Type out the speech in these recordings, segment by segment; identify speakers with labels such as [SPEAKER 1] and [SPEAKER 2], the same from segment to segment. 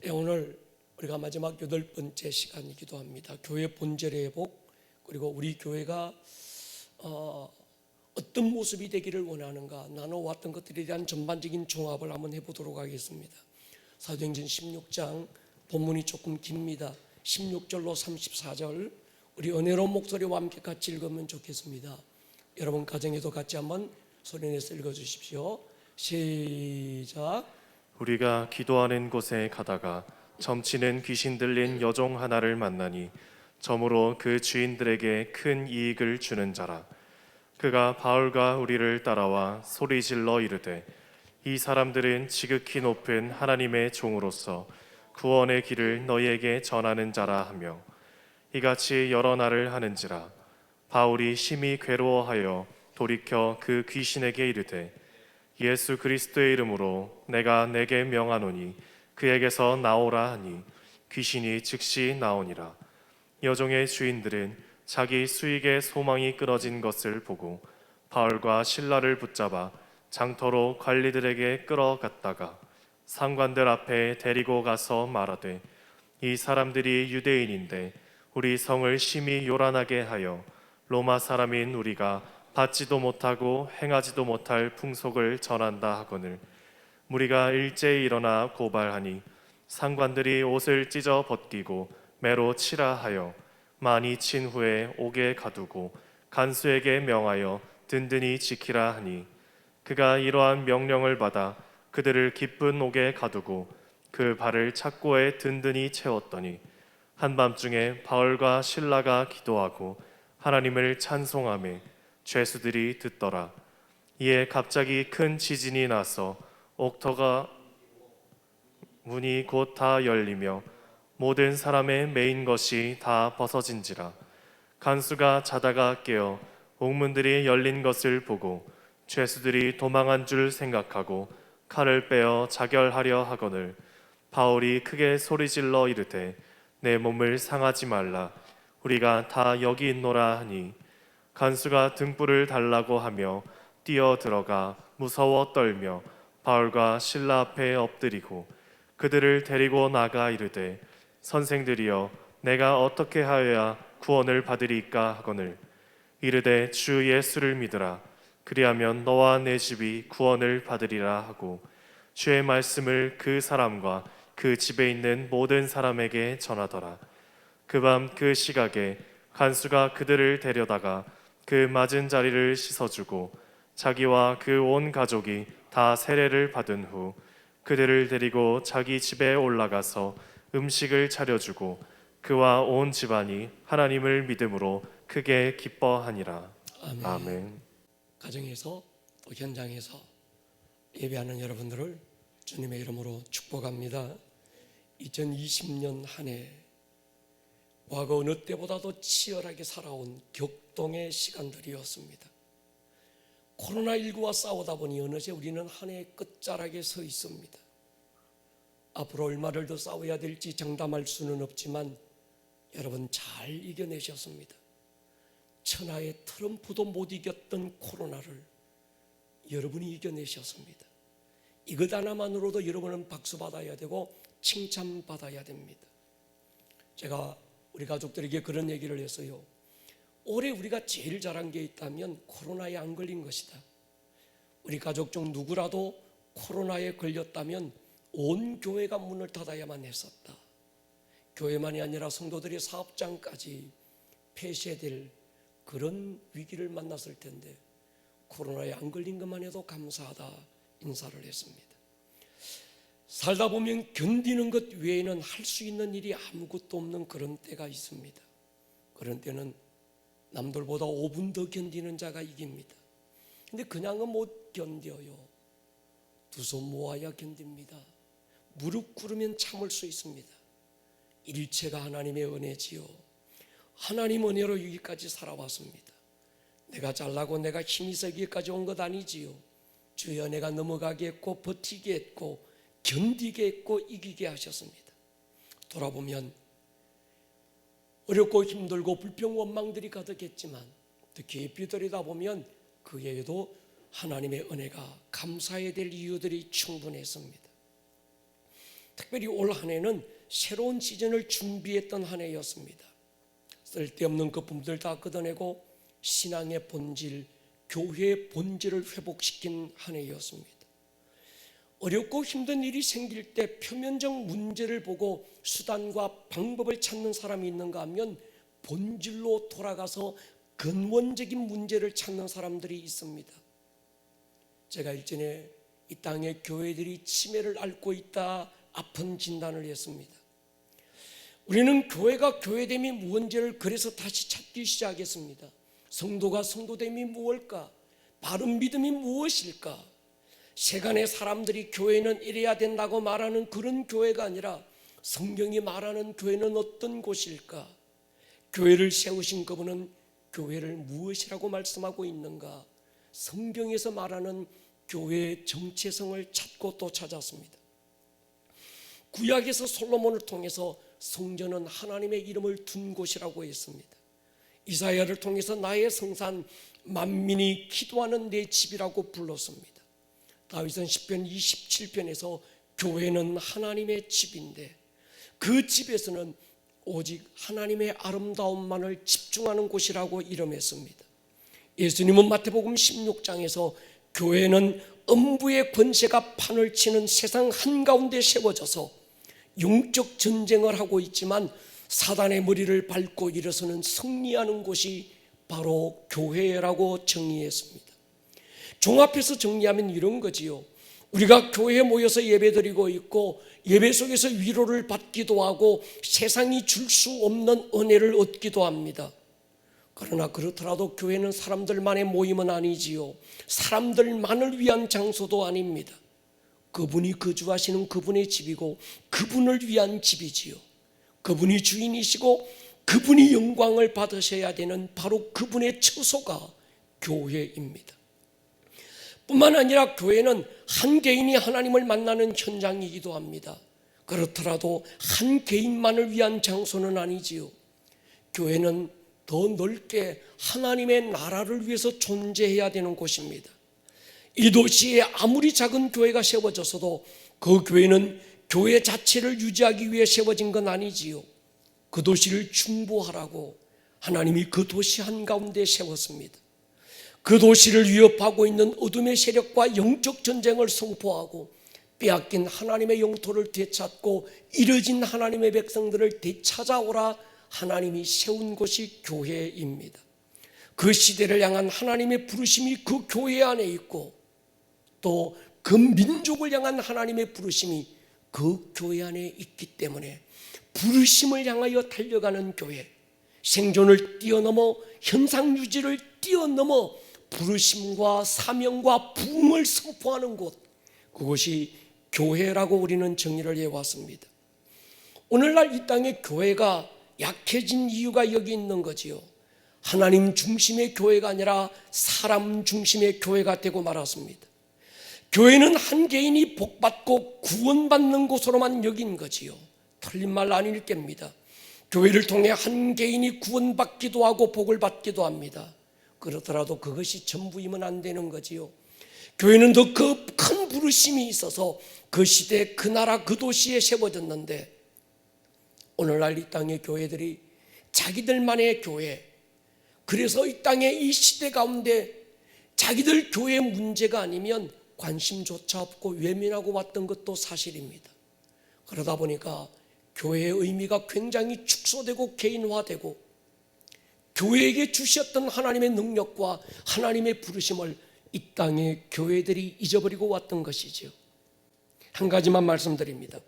[SPEAKER 1] 오늘 우리가 마지막 8번째 시간이기도 합니다. 교회 본질의 회복, 그리고 우리 교회가 어떤 모습이 되기를 원하는가, 나눠왔던 것들에 대한 전반적인 종합을 한번 해보도록 하겠습니다. 사도행전 16장, 본문이 조금 깁니다. 16절로 34절, 우리 은혜로운 목소리와 함께 같이 읽으면 좋겠습니다. 여러분 가정에도 같이 한번 소리내서 읽어주십시오. 시작.
[SPEAKER 2] 우리가 기도하는 곳에 가다가 점치는 귀신 들린 여종 하나를 만나니 점으로 그 주인들에게 큰 이익을 주는 자라. 그가 바울과 우리를 따라와 소리질러 이르되, 이 사람들은 지극히 높은 하나님의 종으로서 구원의 길을 너희에게 전하는 자라 하며, 이같이 여러 날을 하는지라. 바울이 심히 괴로워하여 돌이켜 그 귀신에게 이르되, 예수 그리스도의 이름으로 내가 내게 명하노니 그에게서 나오라 하니 귀신이 즉시 나오니라. 여종의 주인들은 자기 수익의 소망이 끊어진 것을 보고 바울과 실라를 붙잡아 장터로 관리들에게 끌어갔다가 상관들 앞에 데리고 가서 말하되, 이 사람들이 유대인인데 우리 성을 심히 요란하게 하여 로마 사람인 우리가 받지도 못하고 행하지도 못할 풍속을 전한다 하거늘, 무리가 일제히 일어나 고발하니 상관들이 옷을 찢어 벗기고 매로 치라 하여 많이 친 후에 옥에 가두고 간수에게 명하여 든든히 지키라 하니, 그가 이러한 명령을 받아 그들을 깊은 옥에 가두고 그 발을 착고에 든든히 채웠더니, 한밤중에 바울과 실라가 기도하고 하나님을 찬송하며 죄수들이 듣더라. 이에 갑자기 큰 지진이 나서 옥터가 문이 곧 다 열리며 모든 사람의 매인 것이 다 벗어진지라. 간수가 자다가 깨어 옥문들이 열린 것을 보고 죄수들이 도망한 줄 생각하고 칼을 빼어 자결하려 하거늘, 바울이 크게 소리질러 이르되, 내 몸을 상하지 말라, 우리가 다 여기 있노라 하니, 간수가 등불을 달라고 하며 뛰어 들어가 무서워 떨며 바울과 실라 앞에 엎드리고 그들을 데리고 나가 이르되, 선생들이여, 내가 어떻게 하여야 구원을 받으리까 하거늘, 이르되 주 예수를 믿으라, 그리하면 너와 내 집이 구원을 받으리라 하고 주의 말씀을 그 사람과 그 집에 있는 모든 사람에게 전하더라. 그 밤 그 시각에 간수가 그들을 데려다가 그 맞은 자리를 씻어주고 자기와 그 온 가족이 다 세례를 받은 후 그들을 데리고 자기 집에 올라가서 음식을 차려주고 그와 온 집안이 하나님을 믿음으로 크게 기뻐하니라.
[SPEAKER 1] 아멘.
[SPEAKER 2] 아멘.
[SPEAKER 1] 가정에서 또 현장에서 예배하는 여러분들을 주님의 이름으로 축복합니다. 2020년 한 해 과거 어느 때보다도 치열하게 살아온 격동의 시간들이었습니다. 코로나19와 싸우다 보니 어느새 우리는 한 해의 끝자락에 서 있습니다. 앞으로 얼마를 더 싸워야 될지 장담할 수는 없지만 여러분 잘 이겨내셨습니다. 천하의 트럼프도 못 이겼던 코로나를 여러분이 이겨내셨습니다. 이것 하나만으로도 여러분은 박수 받아야 되고 칭찬받아야 됩니다. 제가 우리 가족들에게 그런 얘기를 했어요. 올해 우리가 제일 잘한 게 있다면 코로나에 안 걸린 것이다. 우리 가족 중 누구라도 코로나에 걸렸다면 온 교회가 문을 닫아야만 했었다. 교회만이 아니라 성도들의 사업장까지 폐쇄될 그런 위기를 만났을 텐데 코로나에 안 걸린 것만 해도 감사하다 인사를 했습니다. 살다 보면 견디는 것 외에는 할 수 있는 일이 아무것도 없는 그런 때가 있습니다. 그런 때는 남들보다 5분 더 견디는 자가 이깁니다. 근데 그냥은 못 견뎌요. 두 손 모아야 견딥니다. 무릎 꿇으면 참을 수 있습니다. 일체가 하나님의 은혜지요. 하나님 은혜로 여기까지 살아왔습니다. 내가 잘나고 내가 힘이 세기까지 온 것 아니지요. 주여 내가 넘어가게 했고 버티게 했고 견디게 했고 이기게 하셨습니다. 돌아보면 어렵고 힘들고 불평 원망들이 가득했지만 더 깊이 들여다보면 그에도 하나님의 은혜가 감사해야 될 이유들이 충분했습니다. 특별히 올 한 해는 새로운 시즌을 준비했던 한 해였습니다. 쓸데없는 거품들 다 걷어내고 신앙의 본질, 교회의 본질을 회복시킨 한 해였습니다. 어렵고 힘든 일이 생길 때 표면적 문제를 보고 수단과 방법을 찾는 사람이 있는가 하면 본질로 돌아가서 근원적인 문제를 찾는 사람들이 있습니다. 제가 일전에 이 땅의 교회들이 치매를 앓고 있다 아픈 진단을 했습니다. 우리는 교회가 교회됨이 무언지를 그래서 다시 찾기 시작했습니다. 성도가 성도됨이 무엇일까? 바른 믿음이 무엇일까? 세간의 사람들이 교회는 이래야 된다고 말하는 그런 교회가 아니라 성경이 말하는 교회는 어떤 곳일까? 교회를 세우신 그분은 교회를 무엇이라고 말씀하고 있는가? 성경에서 말하는 교회의 정체성을 찾고 또 찾았습니다. 구약에서 솔로몬을 통해서 성전은 하나님의 이름을 둔 곳이라고 했습니다. 이사야를 통해서 나의 성산 만민이 기도하는 내 집이라고 불렀습니다. 다윗은 시편 27편에서 교회는 하나님의 집인데 그 집에서는 오직 하나님의 아름다움만을 집중하는 곳이라고 이름했습니다. 예수님은 마태복음 16장에서 교회는 음부의 권세가 판을 치는 세상 한가운데 세워져서 영적 전쟁을 하고 있지만 사단의 머리를 밟고 일어서는 승리하는 곳이 바로 교회라고 정의했습니다. 종합해서 정리하면 이런 거지요. 우리가 교회에 모여서 예배드리고 있고 예배 속에서 위로를 받기도 하고 세상이 줄 수 없는 은혜를 얻기도 합니다. 그러나 그렇더라도 교회는 사람들만의 모임은 아니지요. 사람들만을 위한 장소도 아닙니다. 그분이 거주하시는 그분의 집이고 그분을 위한 집이지요. 그분이 주인이시고 그분이 영광을 받으셔야 되는 바로 그분의 처소가 교회입니다. 뿐만 아니라 교회는 한 개인이 하나님을 만나는 현장이기도 합니다. 그렇더라도 한 개인만을 위한 장소는 아니지요. 교회는 더 넓게 하나님의 나라를 위해서 존재해야 되는 곳입니다. 이 도시에 아무리 작은 교회가 세워졌어도 그 교회는 교회 자체를 유지하기 위해 세워진 건 아니지요. 그 도시를 중보하라고 하나님이 그 도시 한가운데 세웠습니다. 그 도시를 위협하고 있는 어둠의 세력과 영적 전쟁을 선포하고 빼앗긴 하나님의 영토를 되찾고 잃어진 하나님의 백성들을 되찾아오라 하나님이 세운 곳이 교회입니다. 그 시대를 향한 하나님의 부르심이 그 교회 안에 있고 또 그 민족을 향한 하나님의 부르심이 그 교회 안에 있기 때문에 부르심을 향하여 달려가는 교회, 생존을 뛰어넘어 현상 유지를 뛰어넘어 부르심과 사명과 부흥을 선포하는 곳, 그것이 교회라고 우리는 정의를 해왔습니다. 오늘날 이 땅의 교회가 약해진 이유가 여기 있는 거지요. 하나님 중심의 교회가 아니라 사람 중심의 교회가 되고 말았습니다. 교회는 한 개인이 복받고 구원받는 곳으로만 여긴 거지요. 틀린 말 아닐 겁니다. 교회를 통해 한 개인이 구원받기도 하고 복을 받기도 합니다. 그렇더라도 그것이 전부이면 안 되는 거지요. 교회는 더 큰 부르심이 있어서 그 시대, 그 나라, 그 도시에 세워졌는데 오늘날 이 땅의 교회들이 자기들만의 교회, 그래서 이 땅의 이 시대 가운데 자기들 교회의 문제가 아니면 관심조차 없고 외면하고 왔던 것도 사실입니다. 그러다 보니까 교회의 의미가 굉장히 축소되고 개인화되고 교회에게 주셨던 하나님의 능력과 하나님의 부르심을 이 땅의 교회들이 잊어버리고 왔던 것이지요. 한 가지만 말씀드립니다.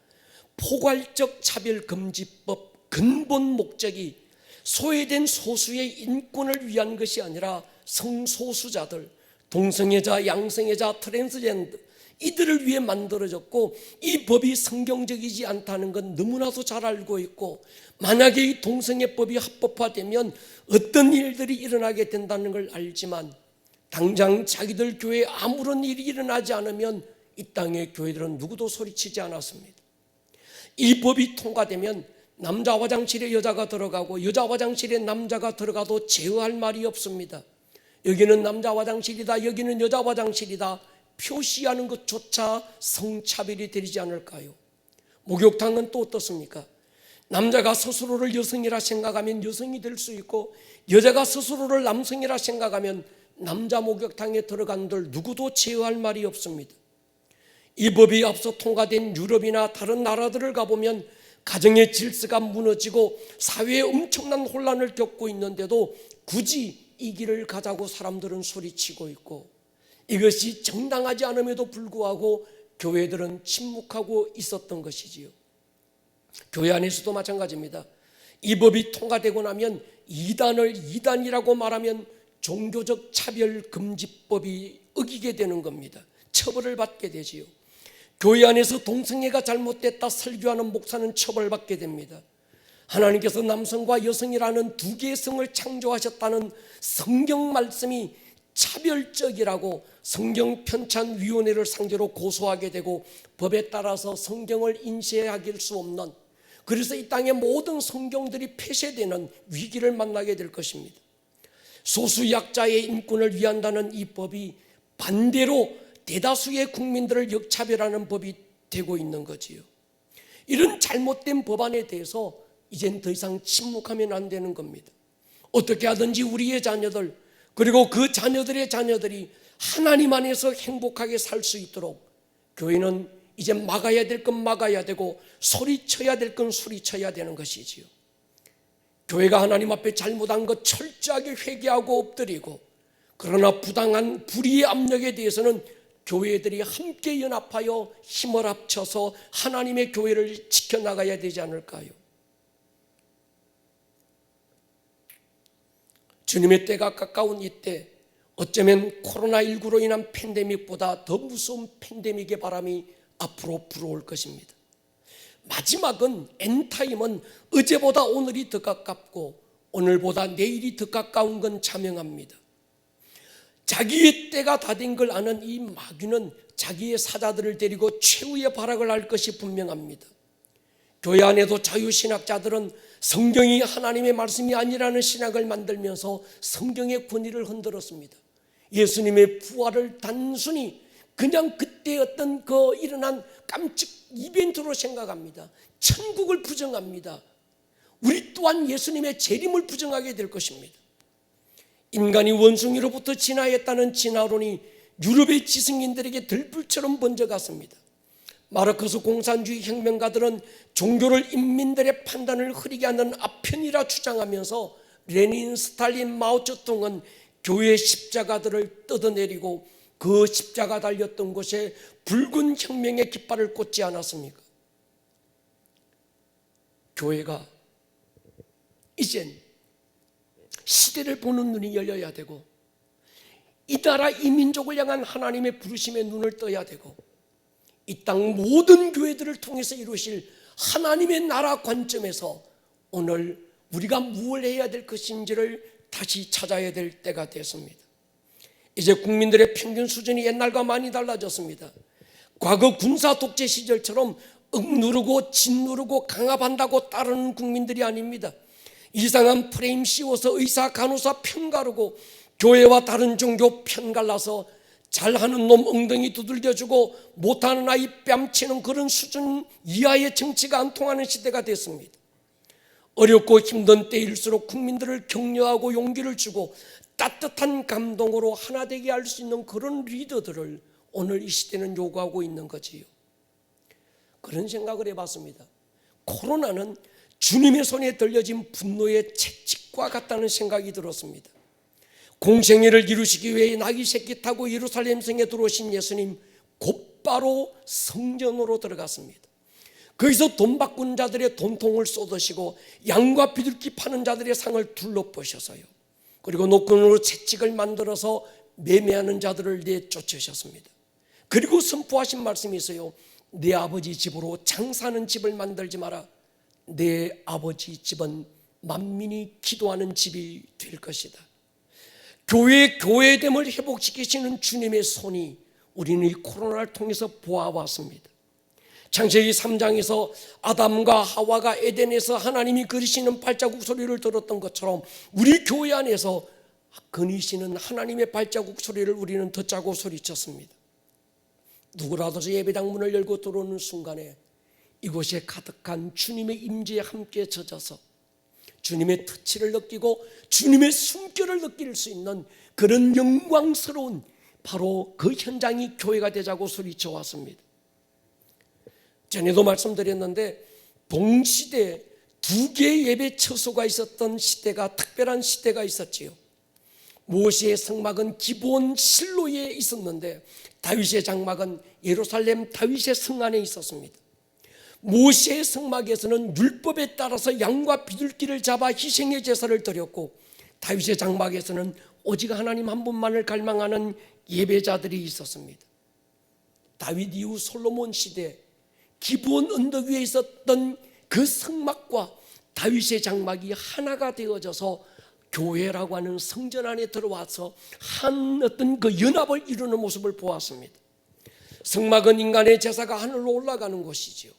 [SPEAKER 1] 포괄적 차별금지법 근본 목적이 소외된 소수의 인권을 위한 것이 아니라 성소수자들, 동성애자, 양성애자, 트랜스젠더 이들을 위해 만들어졌고 이 법이 성경적이지 않다는 건 너무나도 잘 알고 있고 만약에 이 동성애법이 합법화되면 어떤 일들이 일어나게 된다는 걸 알지만 당장 자기들 교회에 아무런 일이 일어나지 않으면 이 땅의 교회들은 누구도 소리치지 않았습니다. 이 법이 통과되면 남자 화장실에 여자가 들어가고 여자 화장실에 남자가 들어가도 제어할 말이 없습니다. 여기는 남자 화장실이다, 여기는 여자 화장실이다 표시하는 것조차 성차별이 되지 않을까요? 목욕탕은 또 어떻습니까? 남자가 스스로를 여성이라 생각하면 여성이 될 수 있고, 여자가 스스로를 남성이라 생각하면 남자 목욕탕에 들어간들 누구도 제어할 말이 없습니다. 이 법이 앞서 통과된 유럽이나 다른 나라들을 가보면 가정의 질서가 무너지고 사회에 엄청난 혼란을 겪고 있는데도 굳이 이 길을 가자고 사람들은 소리치고 있고, 이것이 정당하지 않음에도 불구하고 교회들은 침묵하고 있었던 것이지요. 교회 안에서도 마찬가지입니다. 이 법이 통과되고 나면 이단을 이단이라고 말하면 종교적 차별금지법이 어기게 되는 겁니다. 처벌을 받게 되지요. 교회 안에서 동성애가 잘못됐다 설교하는 목사는 처벌받게 됩니다. 하나님께서 남성과 여성이라는 두 개의 성을 창조하셨다는 성경 말씀이 차별적이라고 성경편찬위원회를 상대로 고소하게 되고, 법에 따라서 성경을 인쇄하길 수 없는, 그래서 이 땅의 모든 성경들이 폐쇄되는 위기를 만나게 될 것입니다. 소수 약자의 인권을 위한다는 이 법이 반대로 대다수의 국민들을 역차별하는 법이 되고 있는 거지요. 이런 잘못된 법안에 대해서 이젠 더 이상 침묵하면 안 되는 겁니다. 어떻게 하든지 우리의 자녀들, 그리고 그 자녀들의 자녀들이 하나님 안에서 행복하게 살 수 있도록 교회는 이제 막아야 될 건 막아야 되고 소리쳐야 될 건 소리쳐야 되는 것이지요. 교회가 하나님 앞에 잘못한 것 철저하게 회개하고 엎드리고, 그러나 부당한 불의의 압력에 대해서는 교회들이 함께 연합하여 힘을 합쳐서 하나님의 교회를 지켜나가야 되지 않을까요? 주님의 때가 가까운 이때, 어쩌면 코로나19로 인한 팬데믹보다 더 무서운 팬데믹의 바람이 앞으로 불어올 것입니다. 마지막은 엔타임은 어제보다 오늘이 더 가깝고 오늘보다 내일이 더 가까운 건 자명합니다. 자기의 때가 다 된 걸 아는 이 마귀는 자기의 사자들을 데리고 최후의 발악을 할 것이 분명합니다. 교회 안에도 자유신학자들은 성경이 하나님의 말씀이 아니라는 신학을 만들면서 성경의 권위를 흔들었습니다. 예수님의 부활을 단순히 그냥 그때 어떤 그 일어난 깜찍 이벤트로 생각합니다. 천국을 부정합니다. 우리 또한 예수님의 재림을 부정하게 될 것입니다. 인간이 원숭이로부터 진화했다는 진화론이 유럽의 지성인들에게 들불처럼 번져갔습니다. 마르크스 공산주의 혁명가들은 종교를 인민들의 판단을 흐리게 하는 아편이라 주장하면서 레닌, 스탈린, 마오쩌둥은 교회 십자가들을 뜯어내리고 그 십자가 달렸던 곳에 붉은 혁명의 깃발을 꽂지 않았습니까? 교회가 이젠 시대를 보는 눈이 열려야 되고, 이 나라 이 민족을 향한 하나님의 부르심의 눈을 떠야 되고, 이 땅 모든 교회들을 통해서 이루실 하나님의 나라 관점에서 오늘 우리가 무엇을 해야 될 것인지를 다시 찾아야 될 때가 됐습니다. 이제 국민들의 평균 수준이 옛날과 많이 달라졌습니다. 과거 군사 독재 시절처럼 억누르고 짓누르고 강압한다고 따르는 국민들이 아닙니다. 이상한 프레임 씌워서 의사, 간호사 편가르고 교회와 다른 종교 편갈라서 잘하는 놈 엉덩이 두들겨주고 못하는 아이 뺨치는 그런 수준 이하의 정치가 안 통하는 시대가 됐습니다. 어렵고 힘든 때일수록 국민들을 격려하고 용기를 주고 따뜻한 감동으로 하나 되게 할 수 있는 그런 리더들을 오늘 이 시대는 요구하고 있는 거지요. 그런 생각을 해봤습니다. 코로나는 주님의 손에 들려진 분노의 채찍과 같다는 생각이 들었습니다. 공생애를 이루시기 위해 나귀 새끼 타고 예루살렘 성에 들어오신 예수님, 곧바로 성전으로 들어갔습니다. 거기서 돈 바꾼 자들의 돈통을 쏟으시고 양과 비둘기 파는 자들의 상을 둘러보셔서요, 그리고 노끈으로 채찍을 만들어서 매매하는 자들을 내쫓으셨습니다. 그리고 선포하신 말씀이 있어요. 내 아버지 집으로 장사하는 집을 만들지 마라. 내 아버지 집은 만민이 기도하는 집이 될 것이다. 교회의 교회됨을 회복시키시는 주님의 손이 우리는 이 코로나를 통해서 보아왔습니다. 창세기 3장에서 아담과 하와가 에덴에서 하나님이 그리시는 발자국 소리를 들었던 것처럼 우리 교회 안에서 거니시는 하나님의 발자국 소리를 우리는 듣자고 소리쳤습니다. 누구라도 예배당 문을 열고 들어오는 순간에 이곳에 가득한 주님의 임재에 함께 젖어서 주님의 터치를 느끼고 주님의 숨결을 느낄 수 있는 그런 영광스러운 바로 그 현장이 교회가 되자고 소리쳐 왔습니다. 전에도 말씀드렸는데 동시대에 두 개의 예배 처소가 있었던 시대가, 특별한 시대가 있었지요. 모세의 성막은 기브온 실로에 있었는데 다윗의 장막은 예루살렘 다윗의 성 안에 있었습니다. 모세의 성막에서는 율법에 따라서 양과 비둘기를 잡아 희생의 제사를 드렸고, 다윗의 장막에서는 오직 하나님 한 분만을 갈망하는 예배자들이 있었습니다. 다윗 이후 솔로몬 시대 기브온 언덕 위에 있었던 그 성막과 다윗의 장막이 하나가 되어져서 교회라고 하는 성전 안에 들어와서 한 어떤 그 연합을 이루는 모습을 보았습니다. 성막은 인간의 제사가 하늘로 올라가는 곳이지요.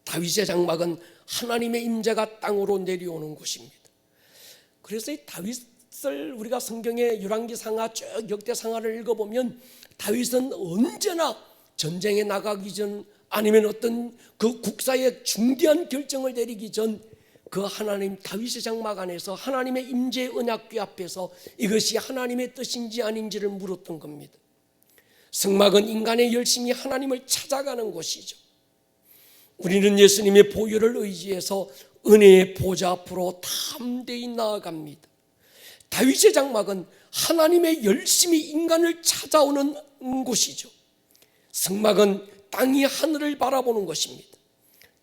[SPEAKER 1] 다윗의 장막은 하나님의 임재가 땅으로 내려오는 곳입니다. 그래서 이 다윗을 우리가 성경의 열왕기상하 쭉 역대상하를 읽어보면 다윗은 언제나 전쟁에 나가기 전 아니면 어떤 그 국사의 중대한 결정을 내리기 전 그 하나님 다윗의 장막 안에서 하나님의 임재 언약궤 앞에서 이것이 하나님의 뜻인지 아닌지를 물었던 겁니다. 성막은 인간의 열심히 하나님을 찾아가는 곳이죠. 우리는 예수님의 보혈을 의지해서 은혜의 보좌 앞으로 담대히 나아갑니다. 다윗의 장막은 하나님의 열심히 인간을 찾아오는 곳이죠. 성막은 땅이 하늘을 바라보는 것입니다.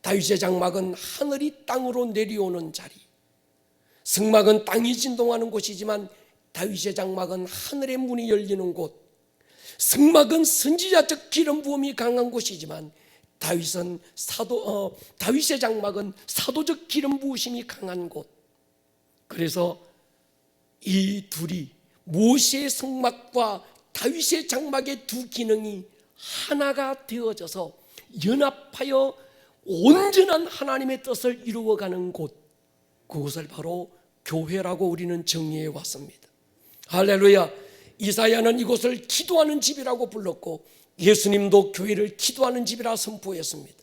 [SPEAKER 1] 다윗의 장막은 하늘이 땅으로 내려오는 자리. 성막은 땅이 진동하는 곳이지만 다윗의 장막은 하늘의 문이 열리는 곳. 성막은 선지자적 기름 부음이 강한 곳이지만 다윗의 장막은 사도적 기름 부으심이 강한 곳. 그래서 이 둘이 모세의 성막과 다윗의 장막의 두 기능이 하나가 되어져서 연합하여 온전한 하나님의 뜻을 이루어가는 곳, 그곳을 바로 교회라고 우리는 정의해 왔습니다. 할렐루야. 이사야는 이곳을 기도하는 집이라고 불렀고 예수님도 교회를 기도하는 집이라 선포했습니다.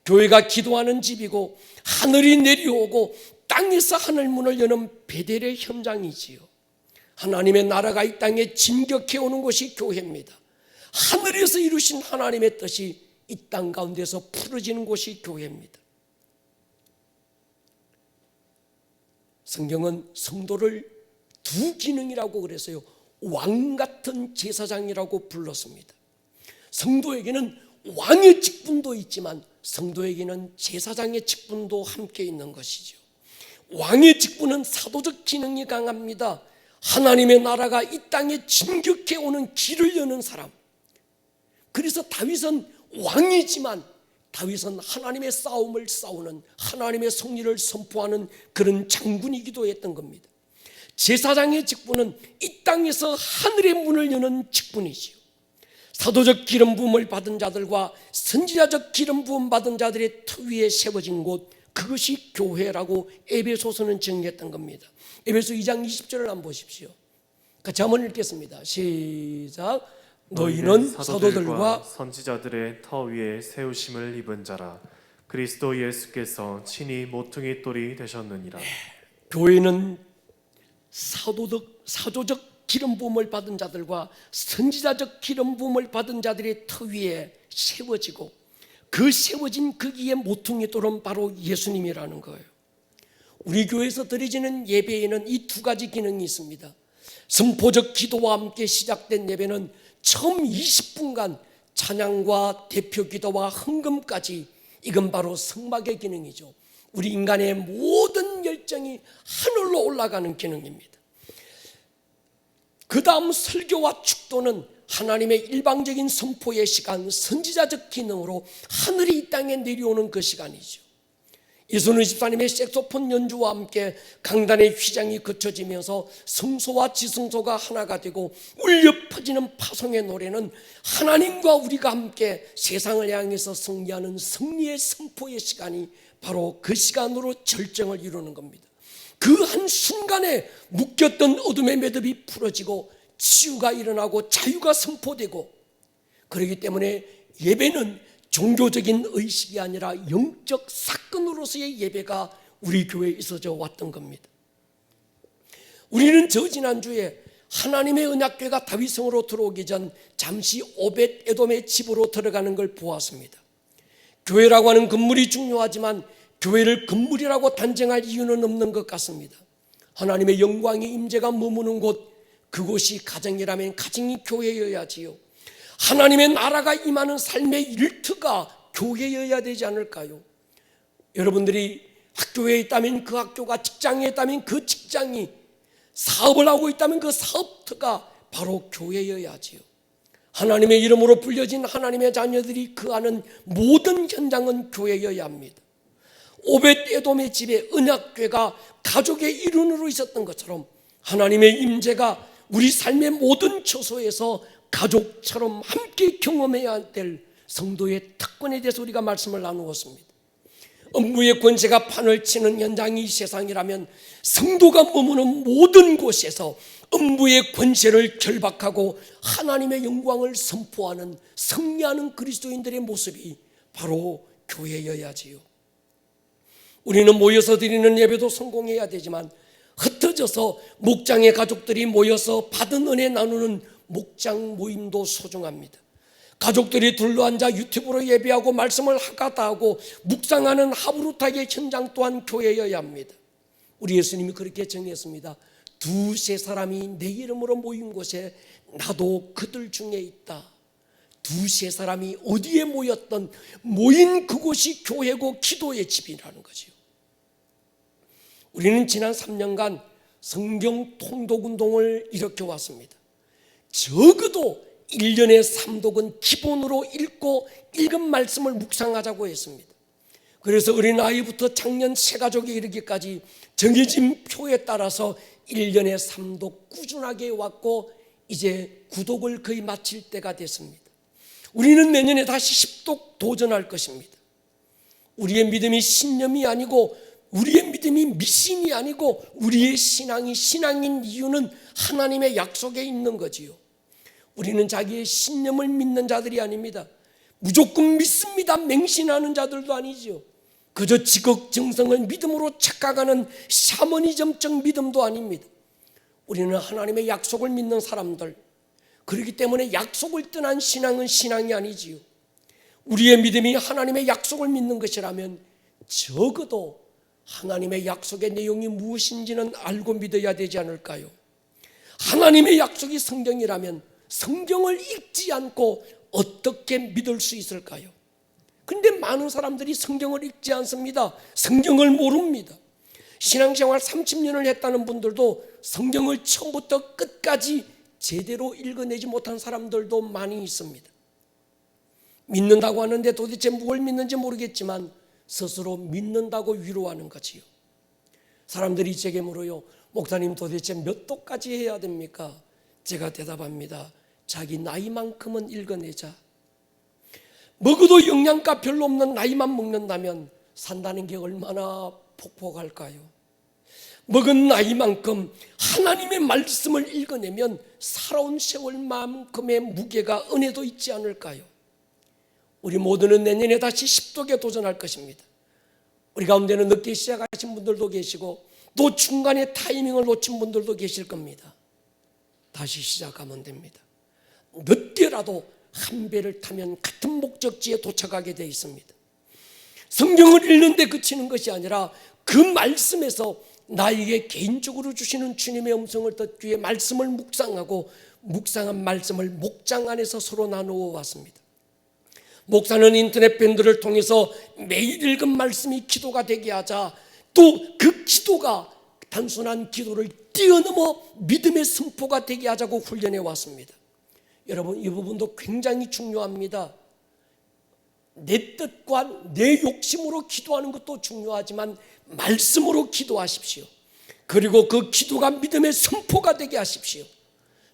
[SPEAKER 1] 교회가 기도하는 집이고 하늘이 내려오고 땅에서 하늘문을 여는 베델의 현장이지요. 하나님의 나라가 이 땅에 진격해 오는 곳이 교회입니다. 하늘에서 이루신 하나님의 뜻이 이 땅 가운데서 풀어지는 곳이 교회입니다. 성경은 성도를 두 기능이라고 그랬어요. 왕 같은 제사장이라고 불렀습니다. 성도에게는 왕의 직분도 있지만 성도에게는 제사장의 직분도 함께 있는 것이죠. 왕의 직분은 사도적 기능이 강합니다. 하나님의 나라가 이 땅에 진격해 오는 길을 여는 사람. 그래서 다윗은 왕이지만 다윗은 하나님의 싸움을 싸우는, 하나님의 승리를 선포하는 그런 장군이기도 했던 겁니다. 제사장의 직분은 이 땅에서 하늘의 문을 여는 직분이지요. 사도적 기름 부음을 받은 자들과 선지자적 기름 부음 받은 자들의 터 위에 세워진 곳, 그것이 교회라고 에베소서는 정의했던 겁니다. 에베소 2장 20절을 한번 보십시오. 같이 한번 읽겠습니다. 시작. 너희는 사도들과
[SPEAKER 2] 선지자들의 터 위에 세우심을 입은 자라. 그리스도 예수께서 친히 모퉁이 돌이 되셨느니라.
[SPEAKER 1] 교회는 사도적 기름 부음을 받은 자들과 선지자적 기름 부음을 받은 자들의 터 위에 세워지고, 그 세워진 거기에 모퉁이 돌은 바로 예수님이라는 거예요. 우리 교회에서 드려지는 예배에는 이 두 가지 기능이 있습니다. 선포적 기도와 함께 시작된 예배는 처음 20분간 찬양과 대표 기도와 헌금까지, 이건 바로 성막의 기능이죠. 우리 인간의 모든 열정이 하늘로 올라가는 기능입니다. 그 다음 설교와 축도는 하나님의 일방적인 선포의 시간, 선지자적 기능으로 하늘이 이 땅에 내려오는 그 시간이죠. 이순우 집사님의 색소폰 연주와 함께 강단의 휘장이 거쳐지면서 성소와 지성소가 하나가 되고 울려 퍼지는 파송의 노래는 하나님과 우리가 함께 세상을 향해서 승리하는 승리의 선포의 시간이 바로 그 시간으로 절정을 이루는 겁니다. 그 한 순간에 묶였던 어둠의 매듭이 풀어지고 치유가 일어나고 자유가 선포되고, 그렇기 때문에 예배는 종교적인 의식이 아니라 영적 사건으로서의 예배가 우리 교회에 있어져 왔던 겁니다. 우리는 지난주에 하나님의 언약궤가 다윗성으로 들어오기 전 잠시 오벳 에돔의 집으로 들어가는 걸 보았습니다. 교회라고 하는 건물이 중요하지만 교회를 건물이라고 단정할 이유는 없는 것 같습니다. 하나님의 영광의 임재가 머무는 곳, 그곳이 가정이라면 가정이 교회여야지요. 하나님의 나라가 임하는 삶의 일터가 교회여야 되지 않을까요? 여러분들이 학교에 있다면 그 학교가, 직장에 있다면 그 직장이, 사업을 하고 있다면 그 사업터가 바로 교회여야지요. 하나님의 이름으로 불려진 하나님의 자녀들이 거하는 모든 현장은 교회여야 합니다. 오벳 에돔의 집에 언약궤가 가족의 일원으로 있었던 것처럼 하나님의 임재가 우리 삶의 모든 처소에서 가족처럼 함께 경험해야 될 성도의 특권에 대해서 우리가 말씀을 나누었습니다. 업무의 권세가 판을 치는 현장이 이 세상이라면 성도가 머무는 모든 곳에서 업무의 권세를 결박하고 하나님의 영광을 선포하는, 승리하는 그리스도인들의 모습이 바로 교회여야지요. 우리는 모여서 드리는 예배도 성공해야 되지만 흩어져서 목장의 가족들이 모여서 받은 은혜 나누는 목장 모임도 소중합니다. 가족들이 둘러앉아 유튜브로 예배하고 말씀을 하가다하고 묵상하는 하브루타의 현장 또한 교회여야 합니다. 우리 예수님이 그렇게 정했습니다. 두세 사람이 내 이름으로 모인 곳에 나도 그들 중에 있다. 두세 사람이 어디에 모였던 모인 그곳이 교회고 기도의 집이라는 거죠. 우리는 지난 3년간 성경 통독 운동을 일으켜왔습니다. 적어도 1년에 3독은 기본으로 읽고 읽은 말씀을 묵상하자고 했습니다. 그래서 어린아이부터 장년 새가족에 이르기까지 정해진 표에 따라서 1년에 3독 꾸준하게 왔고 이제 9독을 거의 마칠 때가 됐습니다. 우리는 내년에 다시 10독 도전할 것입니다. 우리의 믿음이 신념이 아니고, 우리의 믿음이 미신이 아니고, 우리의 신앙이 신앙인 이유는 하나님의 약속에 있는 거지요. 우리는 자기의 신념을 믿는 자들이 아닙니다. 무조건 믿습니다 맹신하는 자들도 아니지요. 그저 지극정성을 믿음으로 착각하는 샤머니즘적 믿음도 아닙니다. 우리는 하나님의 약속을 믿는 사람들, 그렇기 때문에 약속을 떠난 신앙은 신앙이 아니지요. 우리의 믿음이 하나님의 약속을 믿는 것이라면 적어도 하나님의 약속의 내용이 무엇인지는 알고 믿어야 되지 않을까요? 하나님의 약속이 성경이라면 성경을 읽지 않고 어떻게 믿을 수 있을까요? 그런데 많은 사람들이 성경을 읽지 않습니다. 성경을 모릅니다. 신앙생활 30년을 했다는 분들도 성경을 처음부터 끝까지 제대로 읽어내지 못한 사람들도 많이 있습니다. 믿는다고 하는데 도대체 뭘 믿는지 모르겠지만 스스로 믿는다고 위로하는 거지요. 사람들이 제게 물어요. 목사님 도대체 몇 도까지 해야 됩니까? 제가 대답합니다. 자기 나이만큼은 읽어내자. 먹어도 영양가 별로 없는 나이만 먹는다면 산다는 게 얼마나 폭폭할까요? 먹은 나이만큼 하나님의 말씀을 읽어내면 살아온 세월만큼의 무게가, 은혜도 있지 않을까요? 우리 모두는 내년에 다시 10독에 도전할 것입니다. 우리 가운데는 늦게 시작하신 분들도 계시고 또 중간에 타이밍을 놓친 분들도 계실 겁니다. 다시 시작하면 됩니다. 늦게라도 한 배를 타면 같은 목적지에 도착하게 되어 있습니다. 성경을 읽는데 그치는 것이 아니라 그 말씀에서 나에게 개인적으로 주시는 주님의 음성을 듣기 위해 말씀을 묵상하고, 묵상한 말씀을 목장 안에서 서로 나누어 왔습니다. 목사는 인터넷 밴드를 통해서 매일 읽은 말씀이 기도가 되게 하자, 또 그 기도가 단순한 기도를 뛰어넘어 믿음의 선포가 되게 하자고 훈련해 왔습니다. 여러분, 이 부분도 굉장히 중요합니다. 내 뜻과 내 욕심으로 기도하는 것도 중요하지만 말씀으로 기도하십시오. 그리고 그 기도가 믿음의 선포가 되게 하십시오.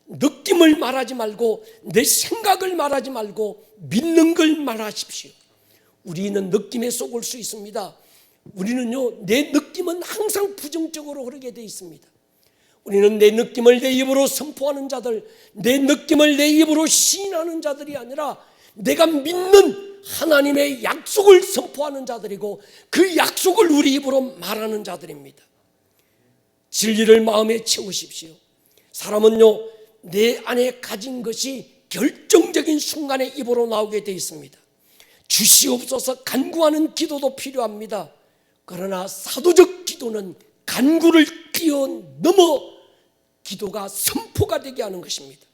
[SPEAKER 1] 느낌을 말하지 말고, 내 생각을 말하지 말고 믿는 걸 말하십시오. 우리는 느낌에 속을 수 있습니다. 우리는요, 내 느낌은 항상 부정적으로 흐르게 되어 있습니다. 우리는 내 느낌을 내 입으로 선포하는 자들, 내 느낌을 내 입으로 시인하는 자들이 아니라 내가 믿는 하나님의 약속을 선포하는 자들이고 그 약속을 우리 입으로 말하는 자들입니다. 진리를 마음에 채우십시오. 사람은요, 내 안에 가진 것이 결정적인 순간에 입으로 나오게 되어 있습니다. 주시옵소서 간구하는 기도도 필요합니다. 그러나 사도적 기도는 간구를 뛰어넘어 기도가 선포가 되게 하는 것입니다.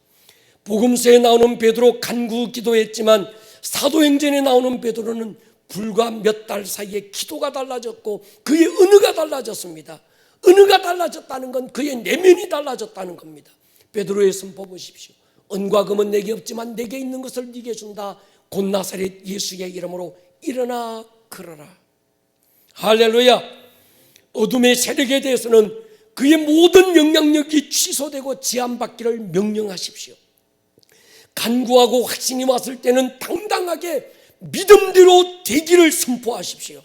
[SPEAKER 1] 복음서에 나오는 베드로 간구 기도했지만 사도행전에 나오는 베드로는 불과 몇 달 사이에 기도가 달라졌고 그의 언어가 달라졌습니다. 언어가 달라졌다는 건 그의 내면이 달라졌다는 겁니다. 베드로의 선포 보십시오. 은과 금은 내게 없지만 내게 있는 것을 네게 준다. 곧 나사렛 예수의 이름으로 일어나 걸어라. 할렐루야. 어둠의 세력에 대해서는 그의 모든 영향력이 취소되고 제한받기를 명령하십시오. 간구하고 확신이 왔을 때는 당당하게 믿음대로 되기를 선포하십시오.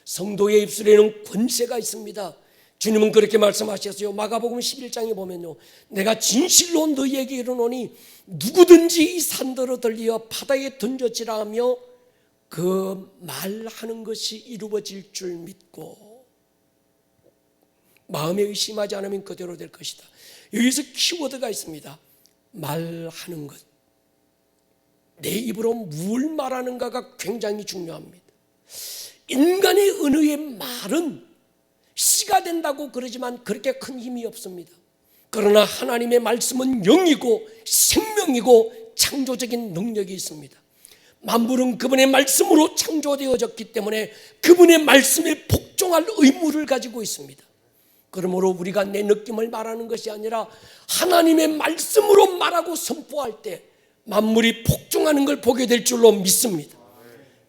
[SPEAKER 1] 성도의 입술에는 권세가 있습니다. 주님은 그렇게 말씀하셨어요. 마가복음 11장에 보면요, 내가 진실로 너희에게 이르노니 누구든지 이 산더러 들리어 바다에 던져지라 하며 그 말하는 것이 이루어질 줄 믿고 마음에 의심하지 않으면 그대로 될 것이다. 여기서 키워드가 있습니다. 말하는 것. 내 입으로 뭘 말하는가가 굉장히 중요합니다. 인간의 언어의 말은 씨가 된다고 그러지만 그렇게 큰 힘이 없습니다. 그러나 하나님의 말씀은 영이고 생명이고 창조적인 능력이 있습니다. 만물은 그분의 말씀으로 창조되어졌기 때문에 그분의 말씀에 복종할 의무를 가지고 있습니다. 그러므로 우리가 내 느낌을 말하는 것이 아니라 하나님의 말씀으로 말하고 선포할 때 만물이 복종하는 걸 보게 될 줄로 믿습니다.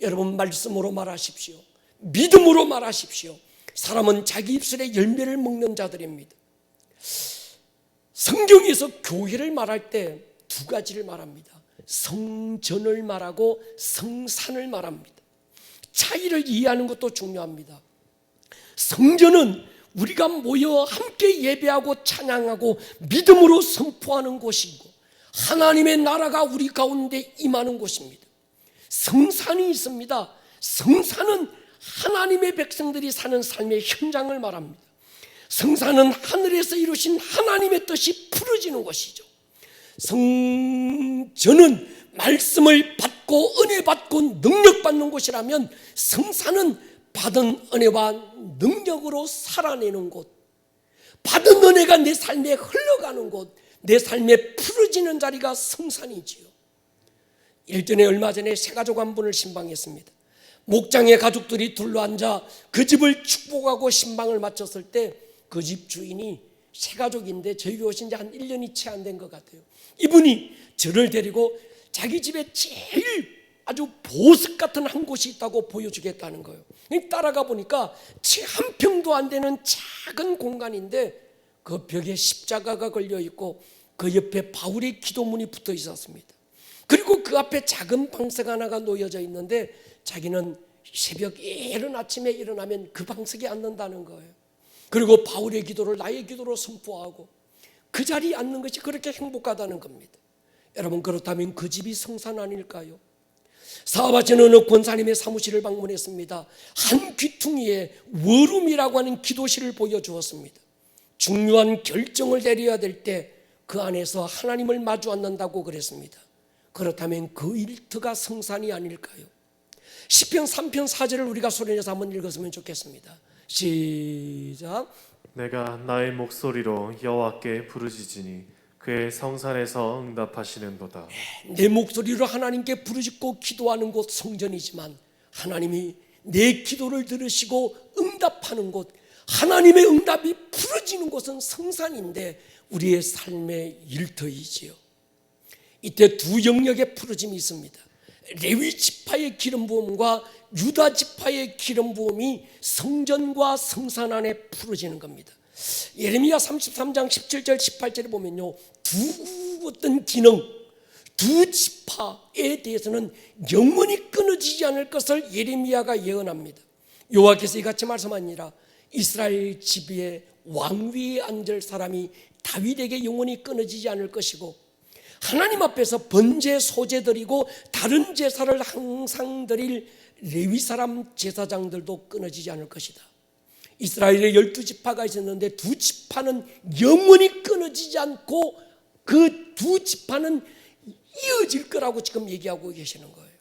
[SPEAKER 1] 여러분, 말씀으로 말하십시오. 믿음으로 말하십시오. 사람은 자기 입술에 열매를 먹는 자들입니다. 성경에서 교회를 말할 때 두 가지를 말합니다. 성전을 말하고 성산을 말합니다. 차이를 이해하는 것도 중요합니다. 성전은 우리가 모여 함께 예배하고 찬양하고 믿음으로 선포하는 곳이고 하나님의 나라가 우리 가운데 임하는 곳입니다. 성산이 있습니다. 성산은 하나님의 백성들이 사는 삶의 현장을 말합니다. 성산은 하늘에서 이루신 하나님의 뜻이 풀어지는 것이죠. 성전은 말씀을 받고 은혜 받고 능력 받는 곳이라면 성산은 받은 은혜와 능력으로 살아내는 곳, 받은 은혜가 내 삶에 흘러가는 곳, 내 삶에 풀어지는 자리가 성산이지요. 일전에 얼마 전에 세 가족 한 분을 신방했습니다. 목장의 가족들이 둘러앉아 그 집을 축복하고 신방을 마쳤을 때 그 집 주인이 세 가족인데 저희 교회 오신 지 한 1년이 채 안 된 것 같아요. 이분이 저를 데리고 자기 집에 제일 아주 보석 같은 한 곳이 있다고 보여주겠다는 거예요. 따라가 보니까 채 한 평도 안 되는 작은 공간인데 그 벽에 십자가가 걸려 있고 그 옆에 바울의 기도문이 붙어 있었습니다. 그리고 그 앞에 작은 방석 하나가 놓여져 있는데 자기는 새벽 이른 아침에 일어나면 그 방석에 앉는다는 거예요. 그리고 바울의 기도를 나의 기도로 선포하고 그 자리에 앉는 것이 그렇게 행복하다는 겁니다. 여러분, 그렇다면 그 집이 성산 아닐까요? 사업하신 어느 권사님의 사무실을 방문했습니다. 한 귀퉁이에 워룸이라고 하는 기도실을 보여주었습니다. 중요한 결정을 내려야 될 때 그 안에서 하나님을 마주 앉는다고 그랬습니다. 그렇다면 그 일터가 성산이 아닐까요? 시편 3편 4절을 우리가 소리내서 한번 읽었으면 좋겠습니다. 시작.
[SPEAKER 2] 내가 나의 목소리로 여호와께 부르짖으니 그의 성산에서 응답하시는도다.
[SPEAKER 1] 내 목소리로 하나님께 부르짖고 기도하는 곳 성전이지만 하나님이 내 기도를 들으시고 응답하는 곳, 하나님의 응답이 풀어지는 곳은 성산인데 우리의 삶의 일터이지요. 이때 두 영역의 풀어짐이 있습니다. 레위 지파의 기름 부음과 유다 지파의 기름 부음이 성전과 성산 안에 풀어지는 겁니다. 예레미야 33장 17절 18절에 보면요, 두 어떤 기능, 두 지파에 대해서는 영원히 끊어지지 않을 것을 예레미야가 예언합니다. 여호와께서 이같이 말씀하니라. 이스라엘 집에 왕위에 앉을 사람이 다윗에게 영원히 끊어지지 않을 것이고 하나님 앞에서 번제 소제 드리고 다른 제사를 항상 드릴 레위 사람 제사장들도 끊어지지 않을 것이다. 이스라엘에 12지파가 있었는데 2지파는 영원히 끊어지지 않고 그 2지파는 이어질 거라고 지금 얘기하고 계시는 거예요.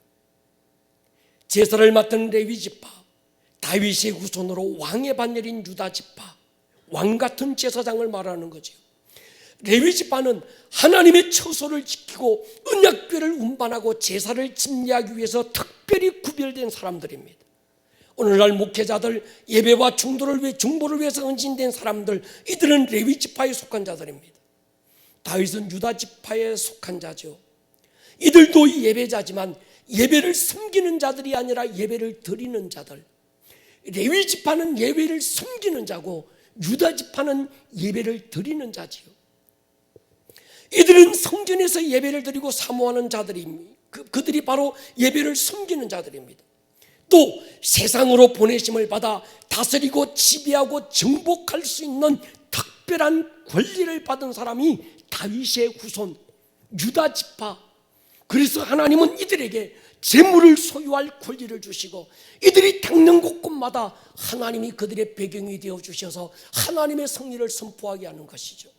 [SPEAKER 1] 제사를 맡은 레위 지파, 다윗의 후손으로 왕의 반열인 유다 지파, 왕 같은 제사장을 말하는 거죠. 레위 지파는 하나님의 처소를 지키고 언약궤를 운반하고 제사를 집례하기 위해서 특별히 구별된 사람들입니다. 오늘날 목회자들, 예배와 중보를 위해서 헌신된 사람들, 이들은 레위 지파에 속한 자들입니다. 다윗은 유다 지파에 속한 자죠. 이들도 예배자지만 예배를 섬기는 자들이 아니라 예배를 드리는 자들. 레위 지파는 예배를 섬기는 자고 유다 지파는 예배를 드리는 자지요. 이들은 성전에서 예배를 드리고 사모하는 자들입니다. 그들이 바로 예배를 섬기는 자들입니다. 또 세상으로 보내심을 받아 다스리고 지배하고 정복할 수 있는 특별한 권리를 받은 사람이 다윗의 후손 유다 지파. 그래서 하나님은 이들에게 재물을 소유할 권리를 주시고 이들이 닦는 곳곳마다 하나님이 그들의 배경이 되어 주셔서 하나님의 성리를 선포하게 하는 것이죠.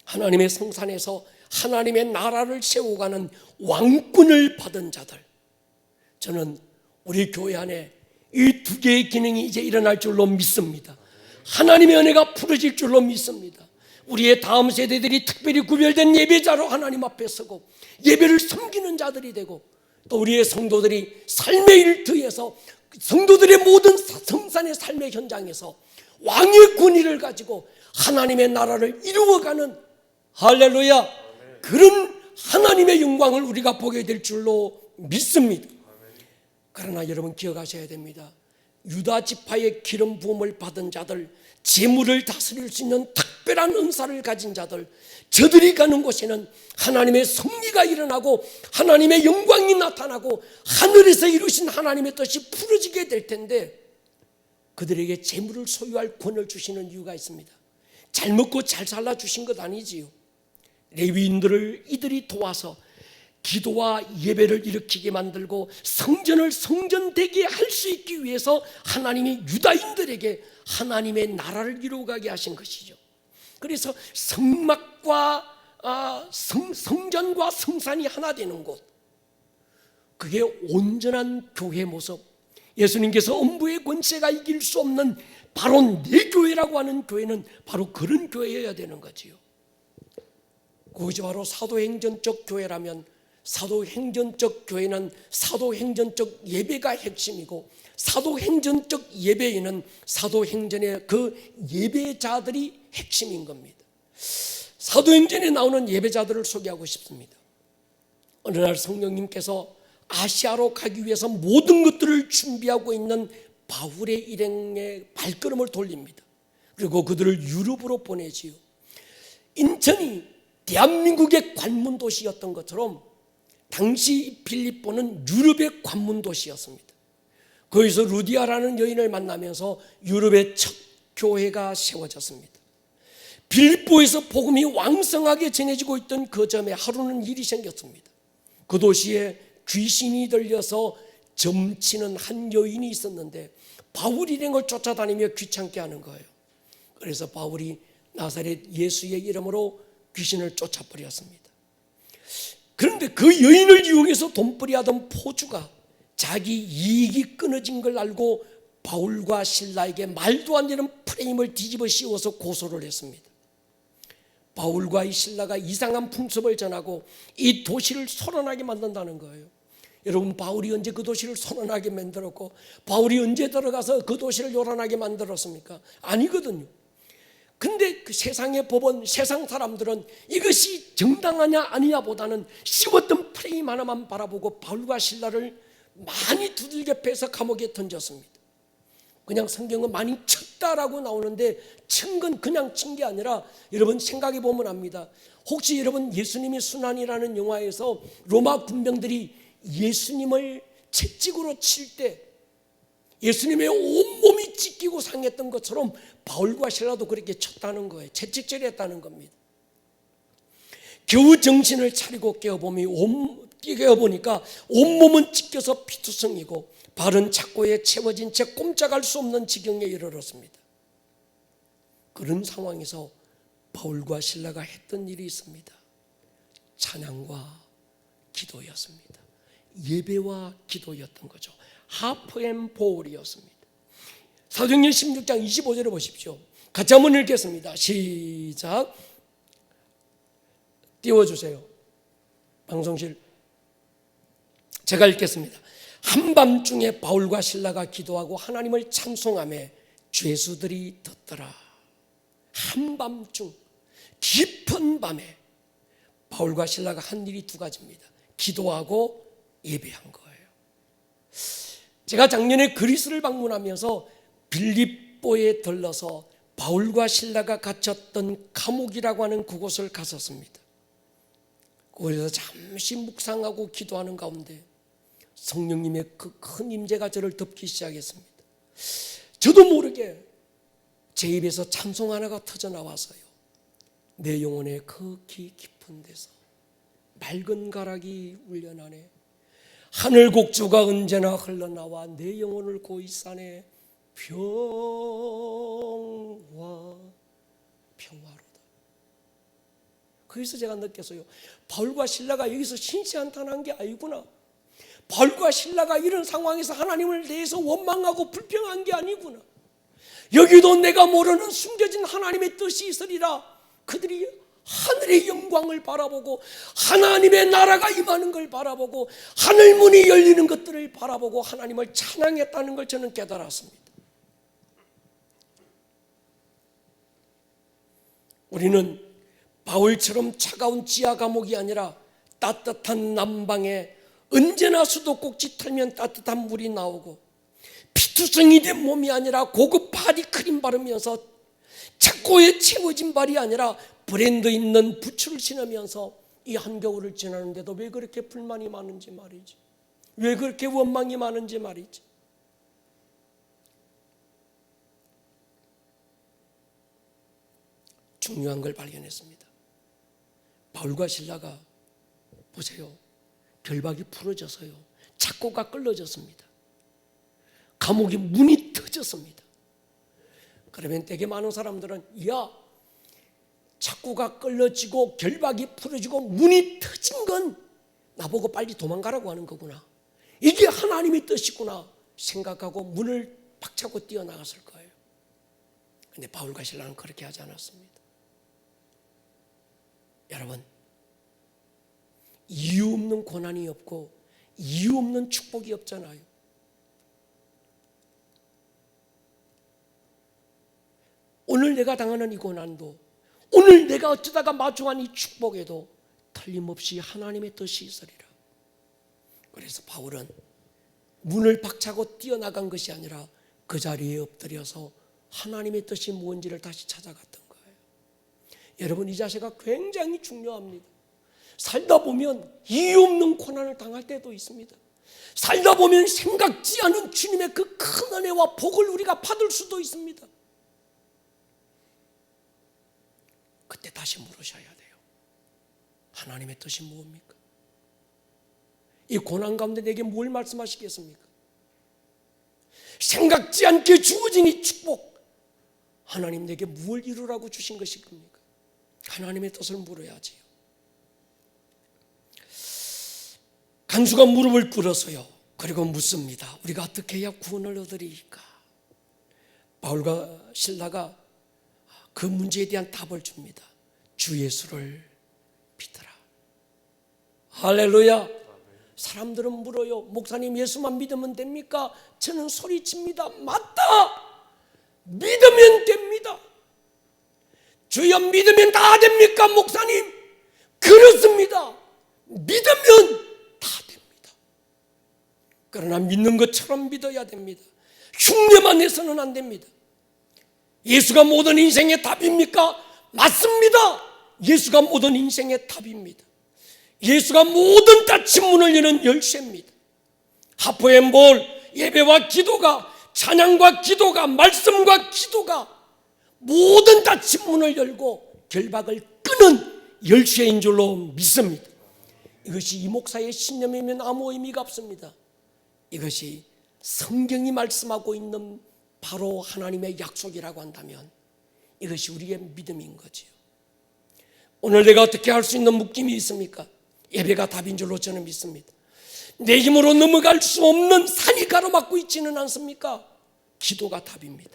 [SPEAKER 1] 하나님의 성산에서 하나님의 나라를 세워가는 왕권을 받은 자들. 저는 우리 교회 안에 이 두 개의 기능이 이제 일어날 줄로 믿습니다. 하나님의 은혜가 풀어질 줄로 믿습니다. 우리의 다음 세대들이 특별히 구별된 예배자로 하나님 앞에 서고 예배를 섬기는 자들이 되고 또 우리의 성도들이 삶의 일터에서 성도들의 모든 성산의 삶의 현장에서 왕의 권위를 가지고 하나님의 나라를 이루어가는 할렐루야, 그런 하나님의 영광을 우리가 보게 될 줄로 믿습니다. 그러나 여러분 기억하셔야 됩니다. 유다 지파의 기름 부음을 받은 자들, 재물을 다스릴 수 있는 특별한 은사를 가진 자들, 저들이 가는 곳에는 하나님의 섭리가 일어나고 하나님의 영광이 나타나고 하늘에서 이루신 하나님의 뜻이 풀어지게 될 텐데 그들에게 재물을 소유할 권을 주시는 이유가 있습니다. 잘 먹고 잘 살라 주신 것 아니지요. 레위인들을 이들이 도와서 기도와 예배를 일으키게 만들고 성전을 성전되게 할 수 있기 위해서 하나님이 유다인들에게 하나님의 나라를 이루어가게 하신 것이죠. 그래서 성막과 성전과 성산이 하나 되는 곳, 그게 온전한 교회 모습. 예수님께서 음부의 권세가 이길 수 없는 바로 내 교회라고 하는 교회는 바로 그런 교회여야 되는 거지요. 그것이 바로 사도행전적 교회라면 사도행전적 교회는 사도행전적 예배가 핵심이고 사도행전적 예배에는 사도행전의 그 예배자들이 핵심인 겁니다. 사도행전에 나오는 예배자들을 소개하고 싶습니다. 어느 날 성령님께서 아시아로 가기 위해서 모든 것들을 준비하고 있는 바울의 일행의 발걸음을 돌립니다. 그리고 그들을 유럽으로 보내지요. 인천이 대한민국의 관문 도시였던 것처럼 당시 빌립보는 유럽의 관문 도시였습니다. 거기서 루디아라는 여인을 만나면서 유럽의 첫 교회가 세워졌습니다. 빌립보에서 복음이 왕성하게 전해지고 있던 그 점에 하루는 일이 생겼습니다. 그 도시에 귀신이 들려서 점치는 한 여인이 있었는데 바울 일행을 쫓아다니며 귀찮게 하는 거예요. 그래서 바울이 나사렛 예수의 이름으로 귀신을 쫓아버렸습니다. 그런데 그 여인을 이용해서 돈벌이하던 포주가 자기 이익이 끊어진 걸 알고 바울과 실라에게 말도 안 되는 프레임을 뒤집어 씌워서 고소를 했습니다. 바울과 이 실라가 이상한 풍습을 전하고 이 도시를 소란하게 만든다는 거예요. 여러분, 바울이 언제 그 도시를 소란하게 만들었고 바울이 언제 들어가서 그 도시를 요란하게 만들었습니까? 아니거든요. 근데 그 세상의 법은, 세상 사람들은 이것이 정당하냐 아니냐 보다는 씌웠던 프레임 하나만 바라보고 바울과 실라를 많이 두들겨 패서 감옥에 던졌습니다. 그냥 성경은 많이 쳤다라고 나오는데 친 건 그냥 친 게 아니라 여러분 생각해 보면 압니다. 혹시 여러분 예수님의 순환이라는 영화에서 로마 군병들이 예수님을 채찍으로 칠 때 예수님의 온몸이 찢기고 상했던 것처럼 바울과 실라도 그렇게 쳤다는 거예요. 채찍질했다는 겁니다. 겨우 정신을 차리고 깨어보니까 온몸은 찢겨서 피투성이고 발은 착고에 채워진 채 꼼짝할 수 없는 지경에 이르렀습니다. 그런 상황에서 바울과 실라가 했던 일이 있습니다. 찬양과 기도였습니다. 예배와 기도였던 거죠. 하프 앤 보울이었습니다. 사도행전 16장 25절을 보십시오. 같이 한번 읽겠습니다. 시작. 띄워주세요. 방송실. 제가 읽겠습니다. 한밤중에 바울과 실라가 기도하고 하나님을 찬송하며 죄수들이 듣더라. 한밤중 깊은 밤에 바울과 신라가 한 일이 두 가지입니다. 기도하고 예배한 거예요. 제가 작년에 그리스를 방문하면서 빌립보에 들러서 바울과 신라가 갇혔던 감옥이라고 하는 그곳을 갔었습니다. 그곳에서 잠시 묵상하고 기도하는 가운데 성령님의 그 큰 임재가 저를 덮기 시작했습니다. 저도 모르게 제 입에서 찬송 하나가 터져 나와서요, 내 영혼의 그 깊은 데서 맑은 가락이 울려나네. 하늘 곡조가 언제나 흘러나와 내 영혼을 고이 싸네. 평화로다. 거기서 제가 느꼈어요. 바울과 실라가 여기서 신시한탄한 게 아니구나. 바울과 실라가 이런 상황에서 하나님을 대해서 원망하고 불평한 게 아니구나. 여기도 내가 모르는 숨겨진 하나님의 뜻이 있으리라. 그들이 하늘의 영광을 바라보고 하나님의 나라가 임하는 걸 바라보고 하늘 문이 열리는 것들을 바라보고 하나님을 찬양했다는 걸 저는 깨달았습니다. 우리는 바울처럼 차가운 지하 감옥이 아니라 따뜻한 남방에 언제나 수도꼭지 털면 따뜻한 물이 나오고 피투성이 된 몸이 아니라 고급 바디 크림 바르면서 착고에 채워진 발이 아니라 브랜드 있는 부츠를 신으면서 이 한겨울을 지나는데도 왜 그렇게 불만이 많은지 말이지, 왜 그렇게 원망이 많은지 말이지. 중요한 걸 발견했습니다. 바울과 실라가 보세요, 결박이 풀어져서요, 착고가 끌어졌습니다. 감옥이 문이 터졌습니다. 그러면 되게 많은 사람들은 야, 착고가 끌어지고 결박이 풀어지고 문이 터진 건 나보고 빨리 도망가라고 하는 거구나, 이게 하나님의 뜻이구나 생각하고 문을 박차고 뛰어나갔을 거예요. 그런데 바울과 실라는 그렇게 하지 않았습니다. 여러분, 이유 없는 고난이 없고 이유 없는 축복이 없잖아요. 오늘 내가 당하는 이 고난도, 오늘 내가 어쩌다가 마주한 이 축복에도 틀림없이 하나님의 뜻이 있으리라. 그래서 바울은 문을 박차고 뛰어나간 것이 아니라 그 자리에 엎드려서 하나님의 뜻이 무엇인지를 다시 찾아갔던 거예요. 여러분, 이 자세가 굉장히 중요합니다. 살다 보면 이유 없는 고난을 당할 때도 있습니다. 살다 보면 생각지 않은 주님의 그 큰 은혜와 복을 우리가 받을 수도 있습니다. 그때 다시 물으셔야 돼요. 하나님의 뜻이 무엇입니까? 이 고난 가운데 내게 뭘 말씀하시겠습니까? 생각지 않게 주어진 이 축복, 하나님 내게 무엇을 이루라고 주신 것일 겁니까? 하나님의 뜻을 물어야지요. 간수가 무릎을 꿇어서요, 그리고 묻습니다. 우리가 어떻게 해야 구원을 얻으리까? 바울과 실라가 그 문제에 대한 답을 줍니다. 주 예수를 믿으라. 할렐루야. 사람들은 물어요. 목사님, 예수만 믿으면 됩니까? 저는 소리칩니다. 맞다. 믿으면 됩니다. 주여, 믿으면 다 됩니까? 목사님, 그렇습니다. 믿으면 다 됩니다. 그러나 믿는 것처럼 믿어야 됩니다. 흉내만 내서는 안 됩니다. 예수가 모든 인생의 답입니까? 맞습니다. 예수가 모든 인생의 답입니다. 예수가 모든 닫힌 문을 여는 열쇠입니다. 하프앤볼, 예배와 기도가, 찬양과 기도가, 말씀과 기도가 모든 닫힌 문을 열고 결박을 끄는 열쇠인 줄로 믿습니다. 이것이 이 목사의 신념이면 아무 의미가 없습니다. 이것이 성경이 말씀하고 있는 바로 하나님의 약속이라고 한다면 이것이 우리의 믿음인 거지요. 오늘 내가 어떻게 할 수 있는 묶임이 있습니까? 예배가 답인 줄로 저는 믿습니다. 내 힘으로 넘어갈 수 없는 산이 가로막고 있지는 않습니까? 기도가 답입니다.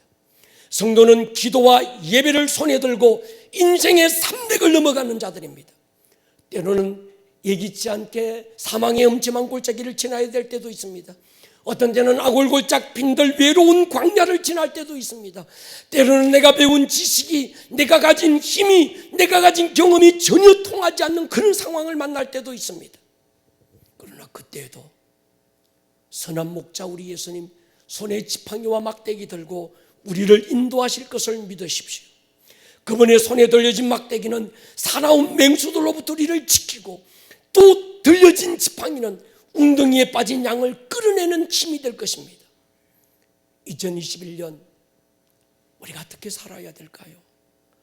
[SPEAKER 1] 성도는 기도와 예배를 손에 들고 인생의 산맥을 넘어가는 자들입니다. 때로는 예기치 않게 사망의 음침한 골짜기를 지나야 될 때도 있습니다. 어떤 때는 아골골짝 빈들 외로운 광야를 지날 때도 있습니다. 때로는 내가 배운 지식이, 내가 가진 힘이, 내가 가진 경험이 전혀 통하지 않는 그런 상황을 만날 때도 있습니다. 그러나 그때에도 선한 목자 우리 예수님 손에 지팡이와 막대기 들고 우리를 인도하실 것을 믿으십시오. 그분의 손에 들려진 막대기는 사나운 맹수들로부터 우리를 지키고, 또 들려진 지팡이는 웅덩이에 빠진 양을 끌어내는 힘이 될 것입니다. 2021년 우리가 어떻게 살아야 될까요?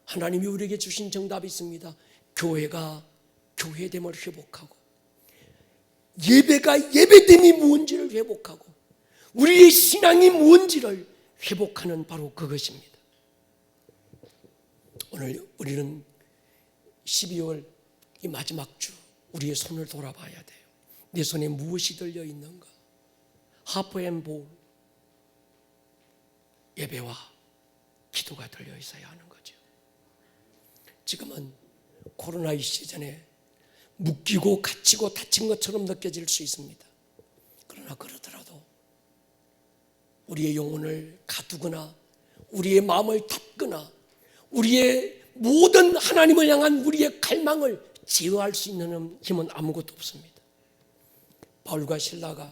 [SPEAKER 1] 하나님이 우리에게 주신 정답이 있습니다. 교회가 교회됨을 회복하고, 예배가 예배됨이 무언지를 회복하고, 우리의 신앙이 무언지를 회복하는 바로 그것입니다. 오늘 우리는 12월 이 마지막 주 우리의 손을 돌아봐야 돼요. 내 손에 무엇이 들려 있는가? 하프 앤 볼, 예배와 기도가 들려 있어야 하는 거죠. 지금은 코로나 이 시즌에 묶이고 갇히고 다친 것처럼 느껴질 수 있습니다. 그러나 그러더라도 우리의 영혼을 가두거나 우리의 마음을 닫거나 우리의 모든 하나님을 향한 우리의 갈망을 제어할 수 있는 힘은 아무것도 없습니다. 바울과 실라가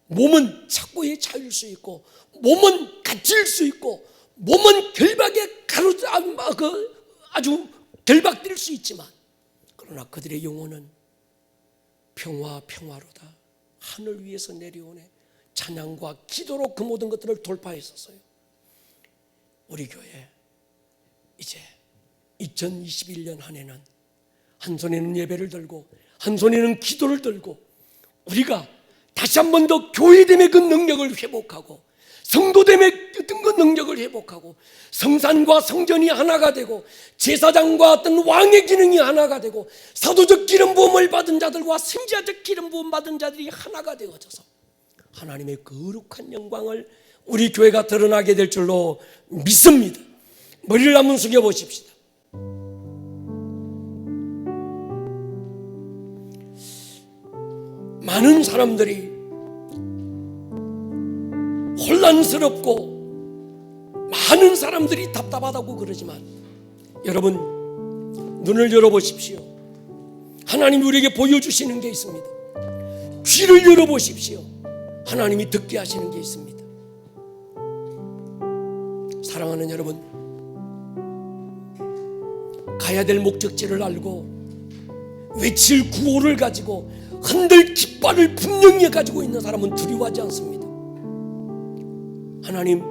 [SPEAKER 1] 몸은 착고에 차일 수 있고, 몸은 갇힐 수 있고, 몸은 결박에 아주 결박될 수 있지만, 그러나 그들의 영혼은 평화로다. 하늘 위에서 내려오네. 찬양과 기도로 그 모든 것들을 돌파했었어요. 우리 교회 이제 2021년 한 해는 한 손에는 예배를 들고 한 손에는 기도를 들고, 우리가 다시 한 번 더 교회됨의 그 능력을 회복하고, 성도됨의 그 능력을 회복하고, 성산과 성전이 하나가 되고, 제사장과 어떤 왕의 기능이 하나가 되고, 사도적 기름 부음을 받은 자들과 선지자적 기름 부음 받은 자들이 하나가 되어져서 하나님의 거룩한 영광을 우리 교회가 드러나게 될 줄로 믿습니다. 머리를 한번 숙여 보십시다. 많은 사람들이 혼란스럽고 많은 사람들이 답답하다고 그러지만, 여러분 눈을 열어보십시오. 하나님이 우리에게 보여주시는 게 있습니다. 귀를 열어보십시오. 하나님이 듣게 하시는 게 있습니다. 사랑하는 여러분, 가야 될 목적지를 알고 외칠 구호를 가지고 흔들 깃발을 분명히 가지고 있는 사람은 두려워하지 않습니다. 하나님,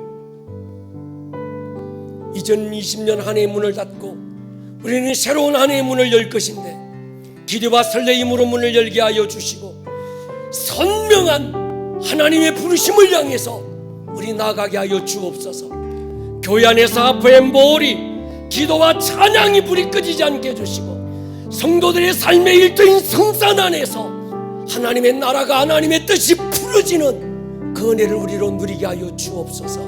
[SPEAKER 1] 2020년 한 해의 문을 닫고 우리는 새로운 한 해의 문을 열 것인데, 기대와 설레임으로 문을 열게 하여 주시고 선명한 하나님의 부르심을 향해서 우리 나아가게 하여 주옵소서. 교회 안에서 하프앤볼이 기도와 찬양이 불이 꺼지지 않게 해주시고, 성도들의 삶의 일터인 성산 안에서 하나님의 나라가, 하나님의 뜻이 풀어지는 그 은혜를 우리로 누리게 하여 주옵소서.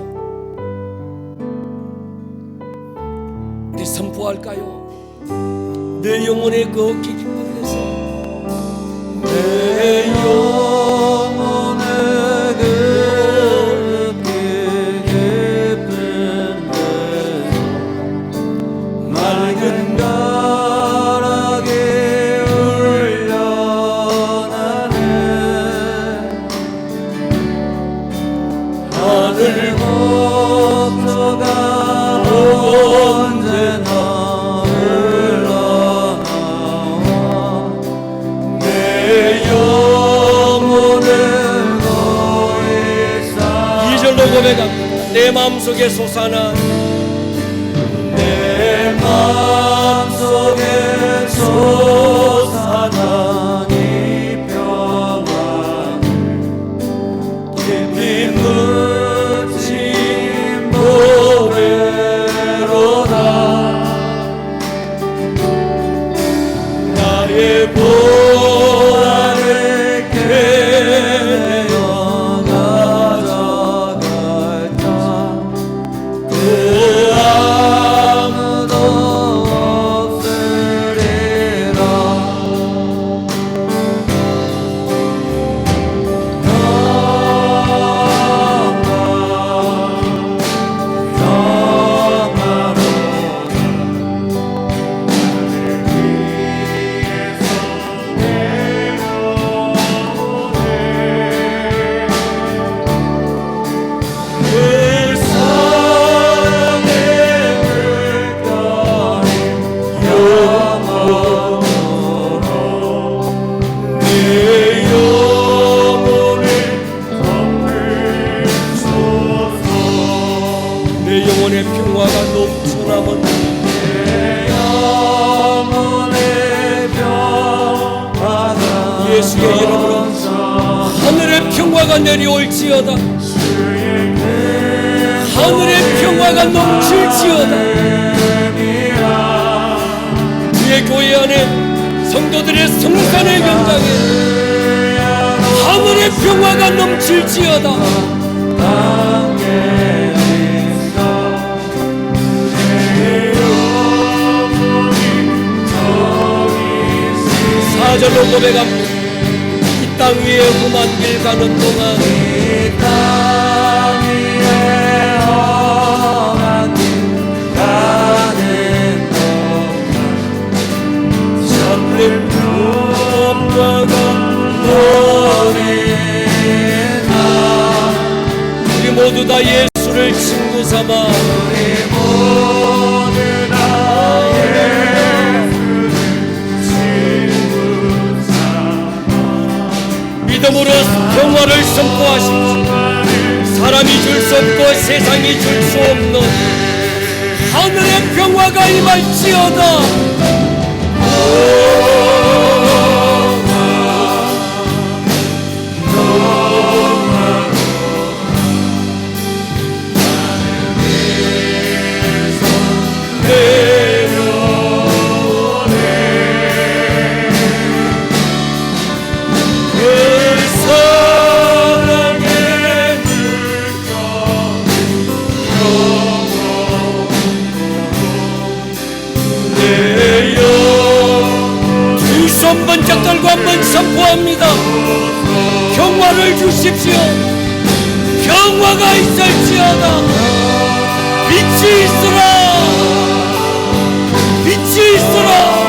[SPEAKER 1] 우리 선포할까요? 내 영혼의 그 어깨 깊은데서,
[SPEAKER 3] 내 영혼의 그 어깨 깊은 데서 맑은 가락이 울려나네. 하늘 법도가 언제나 흘러나와 내 영혼을 너의 삶.
[SPEAKER 1] 2절로 고백합니다. 내 마음속에 솟아난,
[SPEAKER 3] 내 마음속에 솟아난 이 평안을 깊이 묻힌 노래로다. 나의 보화를 깨내어 가져갈까. 그 아무도 없으리라. 그 사랑의 물결이 영원으로 내 영혼을 덮으소서.
[SPEAKER 1] 내 영혼의 평화가 넘쳐나면
[SPEAKER 3] 내 영혼의 평화가
[SPEAKER 1] 예수의 이름으로 하늘의 평화가 내려올지어다. 하늘의 평화가 넘칠지어다. 우리의 교회 안에 성도들의 성산의 현장에 하늘의 평화가 넘칠지어다. 사절로 고백합니다. 이 땅 위에 험한 길 가는 동안
[SPEAKER 3] 땅 위에 험한 길 가는 동안
[SPEAKER 1] 참된 평화가
[SPEAKER 3] 너희나
[SPEAKER 1] 우리 모두 다 예수를 친구 삼아
[SPEAKER 3] 우리 모두 다
[SPEAKER 1] 믿음으로 평화를 선포하십시오. 사람이 줄 수 없고 세상이 줄 수 없는 하늘의 평화가 임할지어다. 번쩍 한번 선포합니다. 평화를 주십시오. 평화가 있을지어다. 빛이 있으라. 빛이 있으라.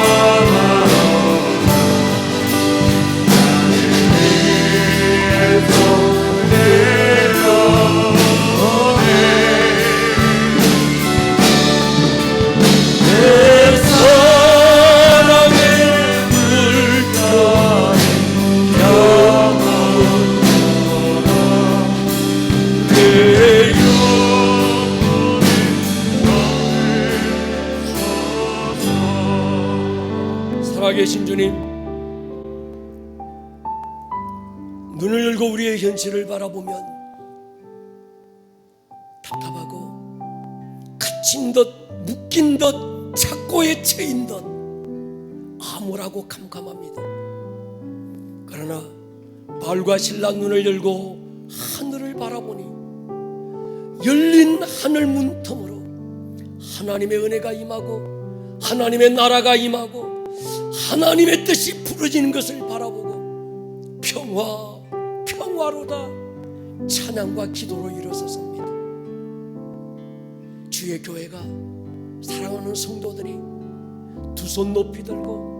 [SPEAKER 1] 살아계신 주님, 눈을 열고 우리의 현실을 바라보면 답답하고 갇힌 듯 묶인 듯 착고에 채인 듯 암울하고 캄캄합니다. 그러나 바울과 실라 눈을 열고 하늘을 바라보니 열린 하늘 문틈으로 하나님의 은혜가 임하고 하나님의 나라가 임하고 하나님의 뜻이 부러지는 것을 바라보고 평화로다 찬양과 기도로 일어섰습니다. 주의 교회가 사랑하는 성도들이 두 손 높이 들고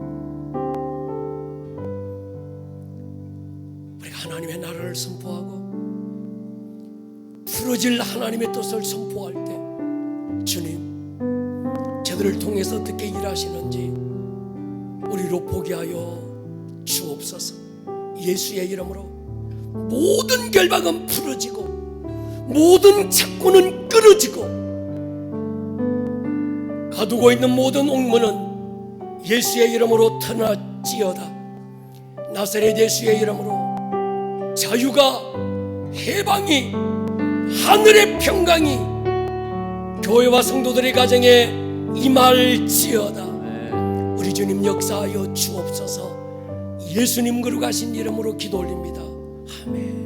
[SPEAKER 1] 우리가 하나님의 나라를 선포하고 부러질 하나님의 뜻을 선포할 때 주님, 저들을 통해서 어떻게 일하시는지 우리로 보게 하여 주옵소서. 예수의 이름으로 모든 결박은 풀어지고 모든 착고는 끊어지고 가두고 있는 모든 옥문은 예수의 이름으로 터널지어다. 나사렛 예수의 이름으로 자유가, 해방이, 하늘의 평강이 교회와 성도들의 가정에 임할지어다. 우리 주님 역사하여 주옵소서. 예수님 거룩하신 이름으로 기도 올립니다. 아멘.